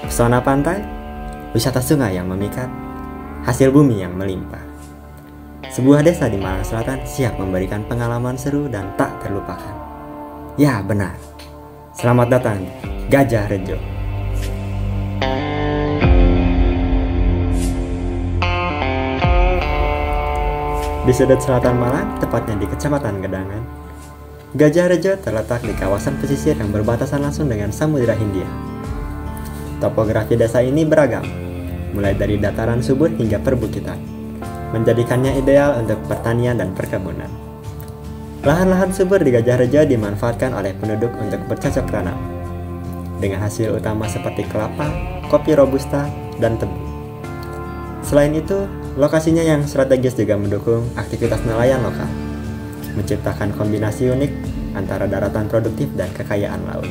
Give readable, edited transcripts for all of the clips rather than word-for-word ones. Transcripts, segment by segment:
Pesona pantai, wisata sungai yang memikat, hasil bumi yang melimpah. Sebuah desa di Malang Selatan siap memberikan pengalaman seru dan tak terlupakan. Ya benar, selamat datang di Gajah Rejo. Di sudut selatan Malang, tepatnya di Kecamatan Gedangan, Gajah Rejo terletak di kawasan pesisir yang berbatasan langsung dengan Samudra Hindia. Topografi desa ini beragam, mulai dari dataran subur hingga perbukitan, menjadikannya ideal untuk pertanian dan perkebunan. Lahan-lahan subur di Gajah Rejo dimanfaatkan oleh penduduk untuk bercocok tanam, dengan hasil utama seperti kelapa, kopi robusta, dan tebu. Selain itu, lokasinya yang strategis juga mendukung aktivitas nelayan lokal, menciptakan kombinasi unik antara daratan produktif dan kekayaan laut.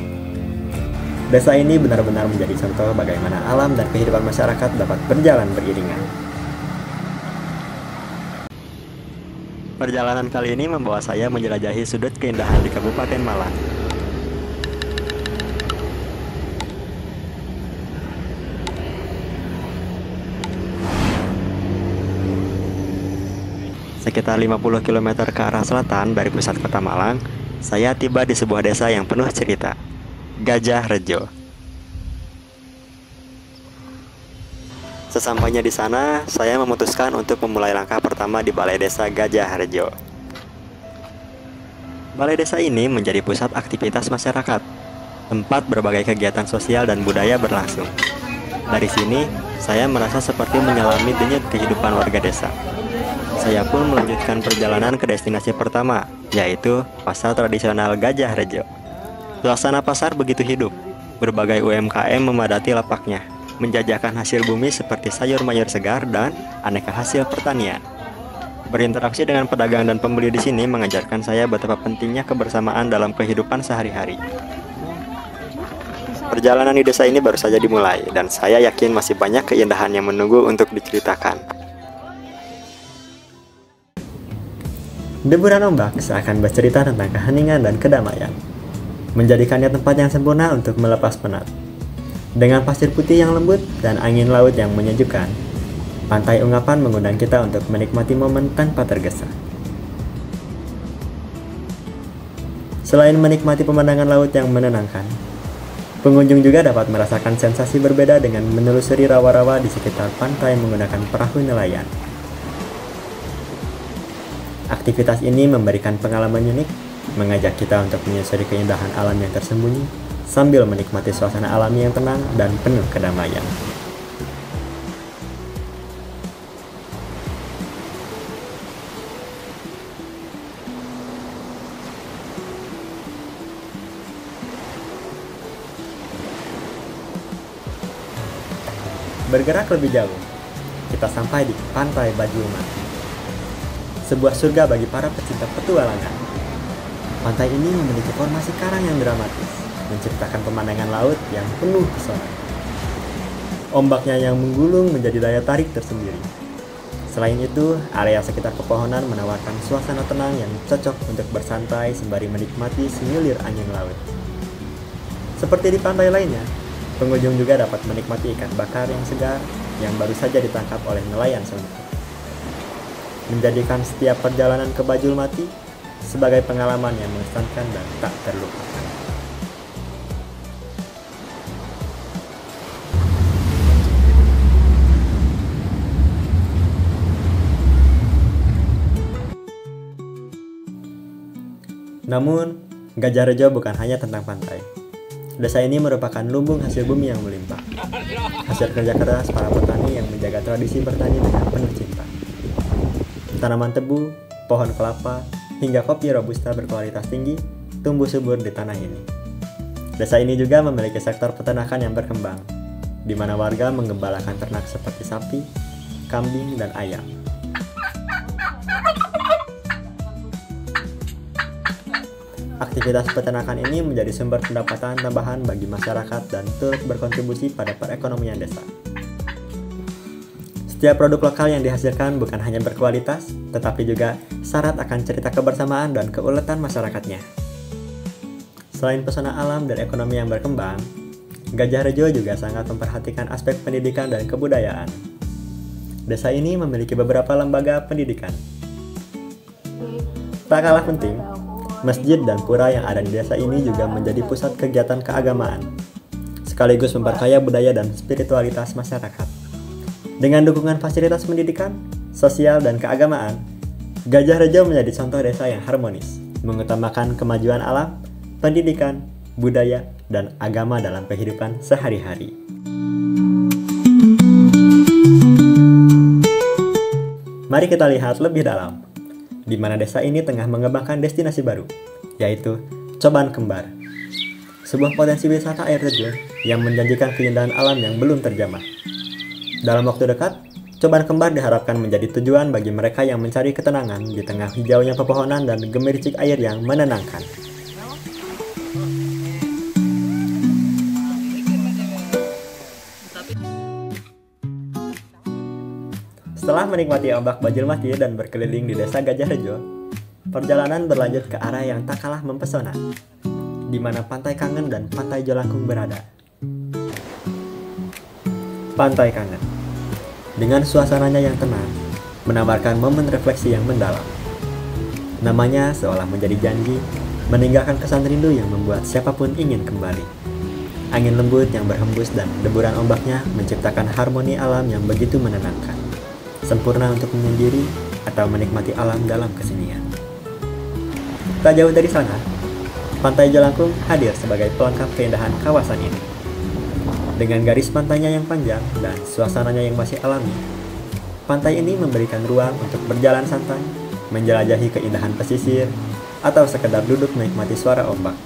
Desa ini benar-benar menjadi contoh bagaimana alam dan kehidupan masyarakat dapat berjalan beriringan. Perjalanan kali ini membawa saya menjelajahi sudut keindahan di Kabupaten Malang. Sekitar 50 km ke arah selatan dari pusat kota Malang, saya tiba di sebuah desa yang penuh cerita, Gajah Rejo. Sesampainya di sana, saya memutuskan untuk memulai langkah pertama di Balai Desa Gajah Rejo. Balai desa ini menjadi pusat aktivitas masyarakat, tempat berbagai kegiatan sosial dan budaya berlangsung. Dari sini, saya merasa seperti menyelami denyut kehidupan warga desa. Saya pun melanjutkan perjalanan ke destinasi pertama, yaitu Pasar Tradisional Gajah Rejo. Suasana pasar begitu hidup, berbagai UMKM memadati lapaknya, menjajakan hasil bumi seperti sayur mayur segar dan aneka hasil pertanian. Berinteraksi dengan pedagang dan pembeli di sini mengajarkan saya betapa pentingnya kebersamaan dalam kehidupan sehari-hari. Perjalanan di desa ini baru saja dimulai, dan saya yakin masih banyak keindahan yang menunggu untuk diceritakan. Deburan ombak seakan bercerita tentang keheningan dan kedamaian, menjadikannya tempat yang sempurna untuk melepas penat. Dengan pasir putih yang lembut dan angin laut yang menyejukkan, pantai Unggapan mengundang kita untuk menikmati momen tanpa tergesa. Selain menikmati pemandangan laut yang menenangkan, pengunjung juga dapat merasakan sensasi berbeda dengan menelusuri rawa-rawa di sekitar pantai menggunakan perahu nelayan. Aktivitas ini memberikan pengalaman unik, mengajak kita untuk menyusuri keindahan alam yang tersembunyi, sambil menikmati suasana alami yang tenang dan penuh kedamaian. Bergerak lebih jauh, kita sampai di Pantai Bajulmati, sebuah surga bagi para pecinta petualangan. Pantai ini memiliki formasi karang yang dramatis, menciptakan pemandangan laut yang penuh pesona. Ombaknya yang menggulung menjadi daya tarik tersendiri. Selain itu, area sekitar pepohonan menawarkan suasana tenang yang cocok untuk bersantai sembari menikmati semilir angin laut. Seperti di pantai lainnya, pengunjung juga dapat menikmati ikan bakar yang segar yang baru saja ditangkap oleh nelayan setempat, menjadikan setiap perjalanan ke Bajulmati sebagai pengalaman yang mengesankan dan tak terlupakan. Namun, Gajah Rejo bukan hanya tentang pantai. Desa ini merupakan lumbung hasil bumi yang melimpah, hasil kerja keras para petani yang menjaga tradisi bertani dengan penuh cinta. Tanaman tebu, pohon kelapa, hingga kopi robusta berkualitas tinggi tumbuh subur di tanah ini. Desa ini juga memiliki sektor peternakan yang berkembang, di mana warga menggembalakan ternak seperti sapi, kambing, dan ayam. Aktivitas peternakan ini menjadi sumber pendapatan tambahan bagi masyarakat dan turut berkontribusi pada perekonomian desa. Setiap produk lokal yang dihasilkan bukan hanya berkualitas, tetapi juga syarat akan cerita kebersamaan dan keuletan masyarakatnya. Selain pesona alam dan ekonomi yang berkembang, Gajah Rejo juga sangat memperhatikan aspek pendidikan dan kebudayaan. Desa ini memiliki beberapa lembaga pendidikan. Tak kalah penting, masjid dan pura yang ada di desa ini juga menjadi pusat kegiatan keagamaan, sekaligus memperkaya budaya dan spiritualitas masyarakat. Dengan dukungan fasilitas pendidikan, sosial, dan keagamaan, Gajah Rejo menjadi contoh desa yang harmonis, mengutamakan kemajuan alam, pendidikan, budaya, dan agama dalam kehidupan sehari-hari. Mari kita lihat lebih dalam, di mana desa ini tengah mengembangkan destinasi baru, yaitu Coban Kembar, sebuah potensi wisata air terjun yang menjanjikan keindahan alam yang belum terjamah. Dalam waktu dekat, Coban Kembar diharapkan menjadi tujuan bagi mereka yang mencari ketenangan di tengah hijaunya pepohonan dan gemericik air yang menenangkan. Setelah menikmati ombak Bajulmati dan berkeliling di desa Gajah Rejo, perjalanan berlanjut ke arah yang tak kalah mempesona, di mana Pantai Kangen dan Pantai Jolangkung berada. Pantai Kangen, dengan suasananya yang tenang, menawarkan momen refleksi yang mendalam. Namanya seolah menjadi janji, meninggalkan kesan rindu yang membuat siapapun ingin kembali. Angin lembut yang berhembus dan deburan ombaknya menciptakan harmoni alam yang begitu menenangkan, sempurna untuk menyendiri atau menikmati alam dalam kesenian. Tak jauh dari sana, Pantai Jolangkung hadir sebagai pelengkap keindahan kawasan ini. Dengan garis pantainya yang panjang dan suasananya yang masih alami, pantai ini memberikan ruang untuk berjalan santai, menjelajahi keindahan pesisir, atau sekedar duduk menikmati suara ombak.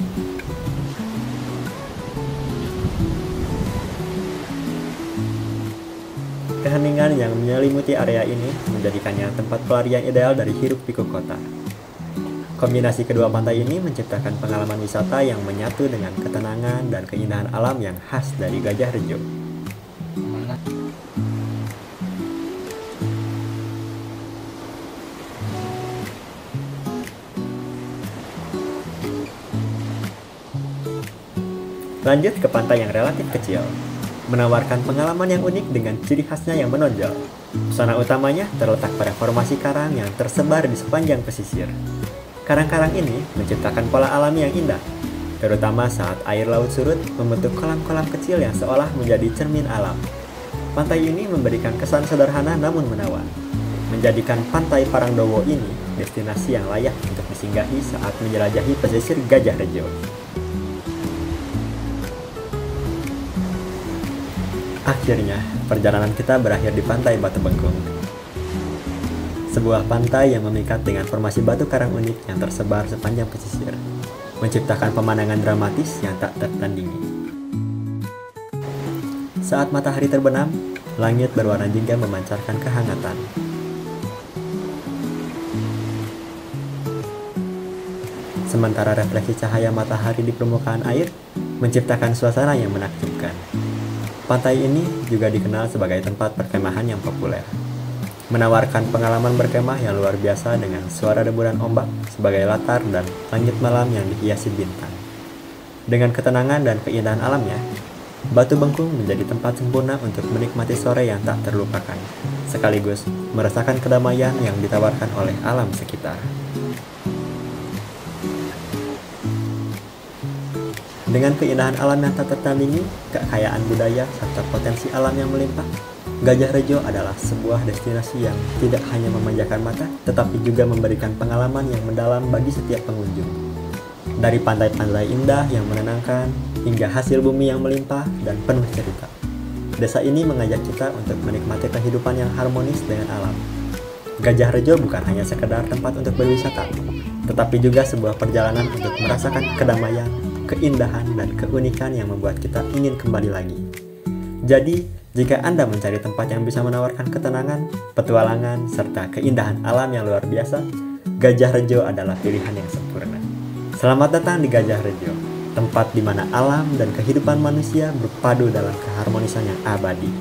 Keheningan yang menyelimuti area ini menjadikannya tempat pelarian ideal dari hiruk-pikuk kota. Kombinasi kedua pantai ini menciptakan pengalaman wisata yang menyatu dengan ketenangan dan keindahan alam yang khas dari Gajah Rejo. Lanjut ke pantai yang relatif kecil, menawarkan pengalaman yang unik dengan ciri khasnya yang menonjol. Pesona utamanya terletak pada formasi karang yang tersebar di sepanjang pesisir. Karang-karang ini menciptakan pola alami yang indah, terutama saat air laut surut membentuk kolam-kolam kecil yang seolah menjadi cermin alam. Pantai ini memberikan kesan sederhana namun menawan, menjadikan Pantai Parangdowo ini destinasi yang layak untuk disinggahi saat menjelajahi pesisir Gajah Rejo. Akhirnya, perjalanan kita berakhir di Pantai Batu Bengkung. Sebuah pantai yang memikat dengan formasi batu karang unik yang tersebar sepanjang pesisir, menciptakan pemandangan dramatis yang tak tertandingi. Saat matahari terbenam, langit berwarna jingga memancarkan kehangatan. Sementara refleksi cahaya matahari di permukaan air menciptakan suasana yang menakjubkan. Pantai ini juga dikenal sebagai tempat perkemahan yang populer, menawarkan pengalaman berkemah yang luar biasa dengan suara deburan ombak sebagai latar dan langit malam yang dihiasi bintang. Dengan ketenangan dan keindahan alamnya, Batu Bengkung menjadi tempat sempurna untuk menikmati sore yang tak terlupakan, sekaligus merasakan kedamaian yang ditawarkan oleh alam sekitar. Dengan keindahan alam yang tak tertandingi, kekayaan budaya, serta potensi alam yang melimpah, Gajah Rejo adalah sebuah destinasi yang tidak hanya memanjakan mata, tetapi juga memberikan pengalaman yang mendalam bagi setiap pengunjung. Dari pantai-pantai indah yang menenangkan, hingga hasil bumi yang melimpah dan penuh cerita, desa ini mengajak kita untuk menikmati kehidupan yang harmonis dengan alam. Gajah Rejo bukan hanya sekedar tempat untuk berwisata, tetapi juga sebuah perjalanan untuk merasakan kedamaian, keindahan, dan keunikan yang membuat kita ingin kembali lagi. Jadi, jika Anda mencari tempat yang bisa menawarkan ketenangan, petualangan, serta keindahan alam yang luar biasa, Gajah Rejo adalah pilihan yang sempurna. Selamat datang di Gajah Rejo, tempat di mana alam dan kehidupan manusia berpadu dalam keharmonisan yang abadi.